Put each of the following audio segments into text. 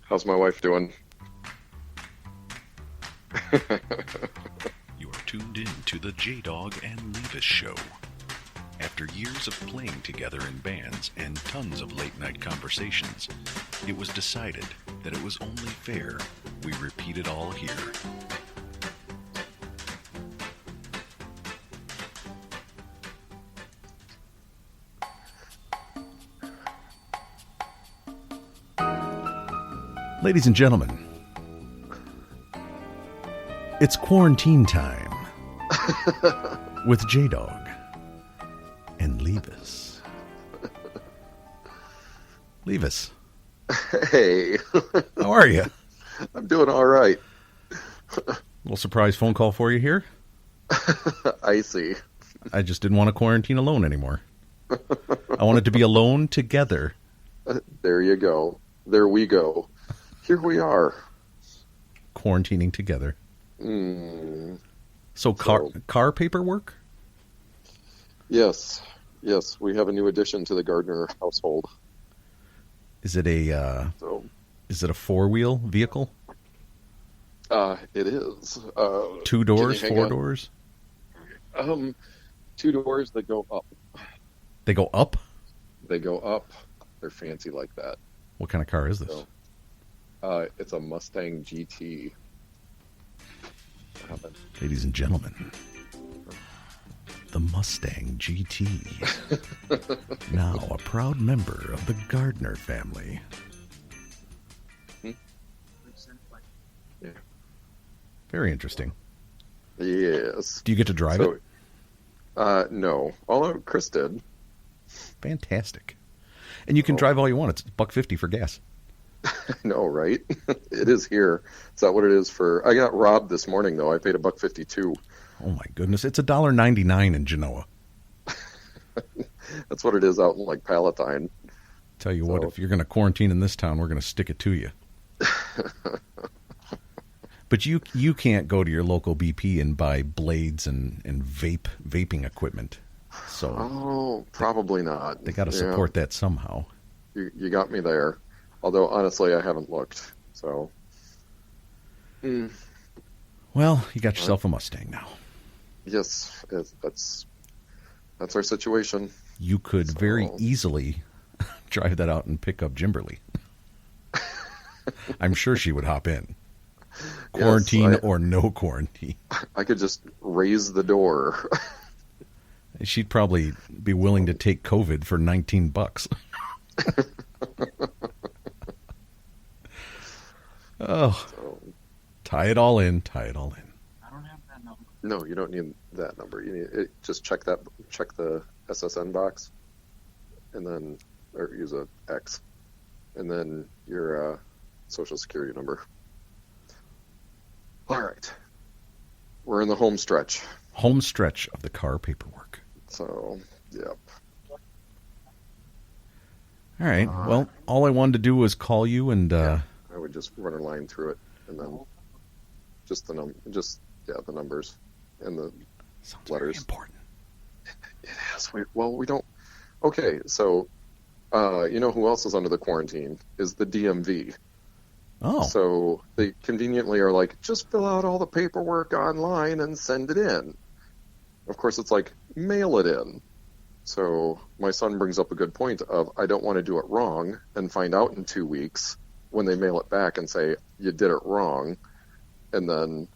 How's my wife doing? You are tuned in to the JDawg and Leevis show. After years of playing together in bands and tons of late-night conversations, it was decided that it was only fair we repeat it all here. Ladies and gentlemen, it's quarantine time with JDawg and Leevis. Leevis, Hey, how are you? I'm doing all right. Little surprise phone call for you here. I see. I just didn't want to quarantine alone anymore. I wanted to be alone together. There you go. There we go. Here we are. Quarantining together. So car paperwork? Yes. Yes, we have a new addition to the Gardner household. Is it a four-wheel vehicle? It is. 2 doors, 4 doors? 2 doors that go up. They go up? They go up. They're fancy like that. What kind of car is this? So, it's a Mustang GT. Ladies and gentlemen, the Mustang GT. Now a proud member of the Gardner family. Yeah. Very interesting. Yes. Do you get to drive it? No. Although Chris did. Fantastic. And you can drive all you want. It's $1.50 for gas. No, right? It is here. Is that what it is for? I got robbed this morning, though. I paid $1.52. Oh, my goodness. It's $1.99 in Genoa. That's what it is out in, like, Palatine. Tell you what, if you're going to quarantine in this town, we're going to stick it to you. But you can't go to your local BP and buy blades and vaping equipment. So probably not. They got to support that somehow. You got me there. Although, honestly, I haven't looked. So, Well, you got yourself a Mustang now. Yes, that's our situation. You could very easily drive that out and pick up Jimberly. I'm sure she would hop in. Quarantine or no quarantine. I could just raise the door. She'd probably be willing to take COVID for $19. Tie it all in. I don't have that number. No, you don't need that number. You need just check the SSN box, and then use a X, and then your social security number. All right, we're in the home stretch. Home stretch of the car paperwork. So, yep. All right. Well, all I wanted to do was call you and. I would just run a line through it, and then just the numbers and the Sounds letters. Very important. It is. We don't. Okay, so you know who else is under the quarantine is the DMV. Oh. So they conveniently are like, just fill out all the paperwork online and send it in. Of course, it's like, mail it in. So my son brings up a good point of, I don't want to do it wrong and find out in 2 weeks when they mail it back and say, you did it wrong. And then,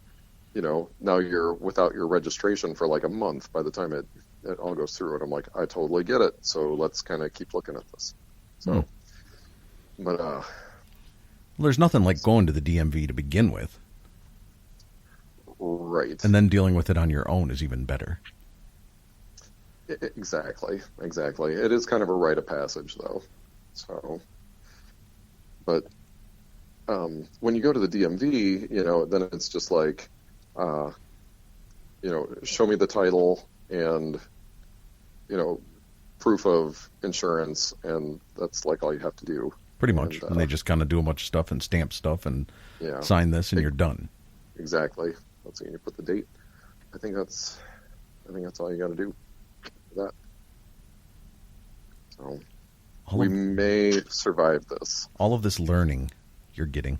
now you're without your registration for like a month by the time it all goes through. And I'm like, I totally get it. So let's kind of keep looking at this. So, but, well, there's nothing like going to the DMV to begin with. Right. And then dealing with it on your own is even better. Exactly. It is kind of a rite of passage, though. So, but when you go to the DMV, then it's just like, show me the title and, proof of insurance, and that's like all you have to do. Pretty much. And they just kind of do a bunch of stuff and stamp stuff and Yeah. sign this, and you're done. Exactly. Let's see, you put the date. I think that's all you got to do for that. So we may survive this. All of this learning you're getting.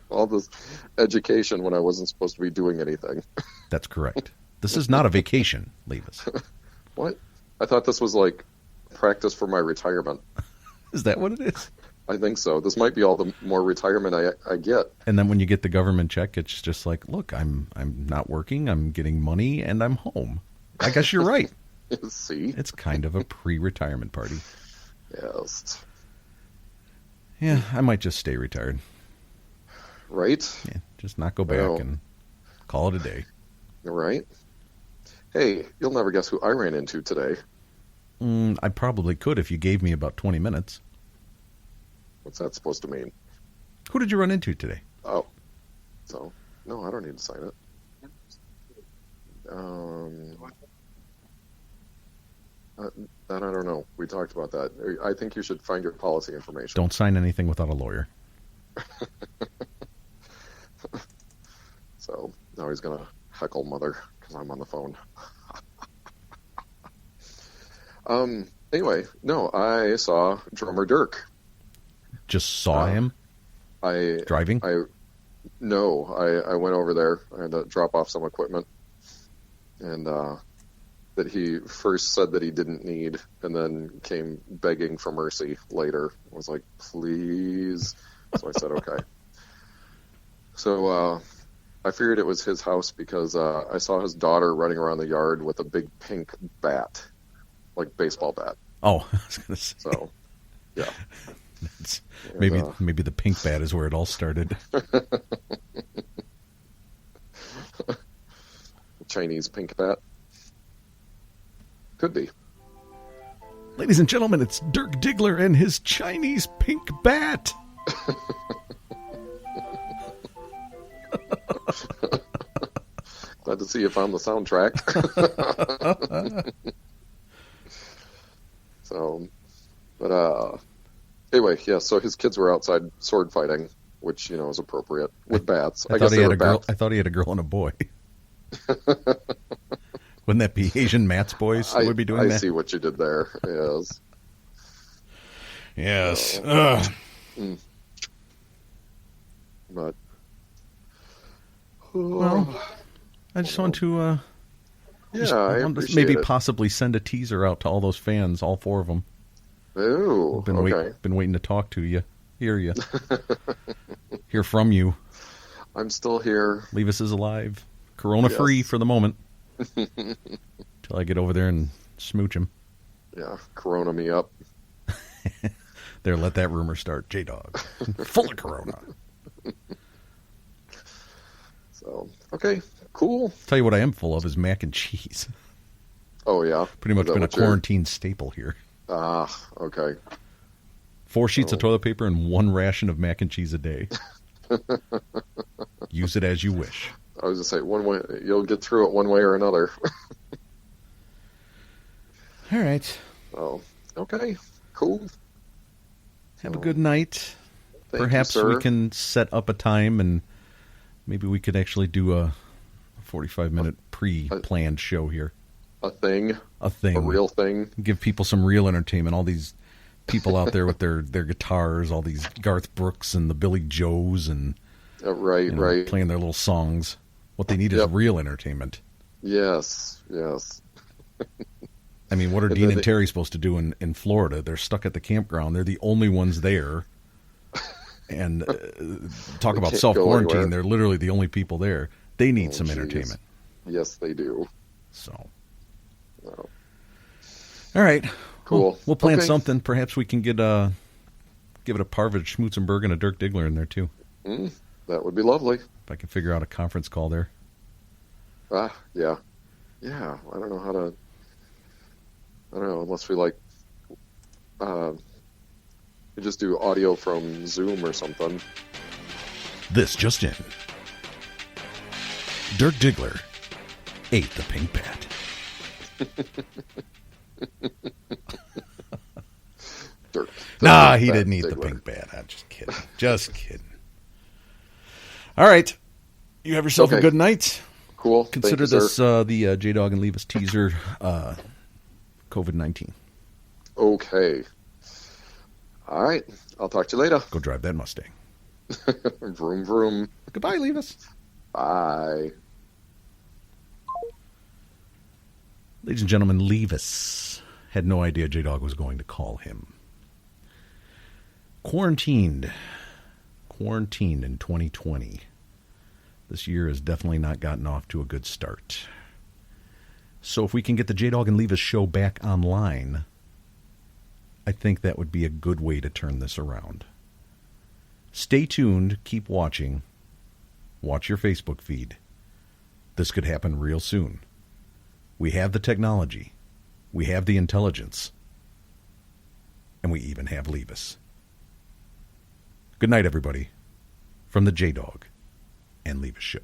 All this education when I wasn't supposed to be doing anything. That's correct. This is not a vacation, Leevis. What? I thought this was like practice for my retirement. Is that what it is? I think so. This might be all the more retirement I get. And then when you get the government check, it's just like, look, I'm not working, I'm getting money, and I'm home. I guess you're right. See? It's kind of a pre-retirement party. Yes. Yeah, I might just stay retired. Right? Yeah, just not go back and call it a day. Right? Hey, you'll never guess who I ran into today. I probably could if you gave me about 20 minutes. What's that supposed to mean? Who did you run into today? Oh. So, no, I don't need to sign it. That I don't know. We talked about that. I think you should find your policy information. Don't sign anything without a lawyer. So, now he's going to heckle Mother because I'm on the phone. Anyway, no, I saw drummer Dirk. Just saw him? Driving? I went over there. I had to drop off some equipment. And that he first said that he didn't need, and then came begging for mercy later. I was like, please. So I said, okay. So I figured it was his house because I saw his daughter running around the yard with a big pink bat, like baseball bat. Oh, I was going to say. So, yeah. Maybe the pink bat is where it all started. Chinese pink bat. Could be. Ladies and gentlemen, it's Dirk Diggler and his Chinese pink bat. Glad to see you found the soundtrack. So, but anyway, yeah. So his kids were outside sword fighting, which is appropriate with bats. I guess they were bats. I thought he had a girl and a boy. Wouldn't that be Asian Matt's boys would be doing that? I see what you did there. Yes. Yes. But well, I just want to I appreciate maybe it. possibly send a teaser out to all those fans, all 4 of them. Ooh, Been waiting to talk to you, hear from you. I'm still here. Leevis is alive, Corona free for the moment, till I get over there and smooch him. Yeah, Corona me up. There, let that rumor start. JDawg, full of Corona. So okay, cool. Tell you what I am full of is mac and cheese. Oh yeah, pretty much been a quarantine staple here. Ah, okay. 4 sheets of toilet paper and 1 ration of mac and cheese a day. Use it as you wish. I was just saying, one way you'll get through it one way or another. All right. Oh, okay, cool. Have a good night. Perhaps we can set up a time and maybe we could actually do a 45-minute pre-planned show here. A thing. A real thing. Give people some real entertainment. All these people out there with their guitars, all these Garth Brooks and the Billy Joes and right, playing their little songs. What they need is real entertainment. Yes. I mean, what are Dean and Terry supposed to do in Florida? They're stuck at the campground. They're the only ones there. And talk about self-quarantine. They're literally the only people there. They need some entertainment. Yes, they do. So. Oh. All right. Cool. We'll plan something. Perhaps we can give it a Parvid Schmutzenberg and a Dirk Diggler in there, too. That would be lovely. If I can figure out a conference call there. Yeah. Yeah, I don't know unless we we just do audio from Zoom or something. This just in. Dirk Diggler ate the pink bat. Dirk. Nah, he didn't eat the pink bat. I'm just kidding. Just kidding. All right. You have yourself a good night. Cool. Consider this the JDawg and Leevis teaser, COVID-19. Okay. All right. I'll talk to you later. Go drive that Mustang. Vroom, vroom. Goodbye, Leevis. Bye. Ladies and gentlemen, Leevis had no idea JDawg was going to call him. Quarantined in 2020. This year has definitely not gotten off to a good start. So if we can get the JDawg and Leevis show back online, I think that would be a good way to turn this around. Stay tuned. Keep watching. Watch your Facebook feed. This could happen real soon. We have the technology. We have the intelligence. And we even have Leevis. Good night, everybody, from the JDawg and Leevis Show.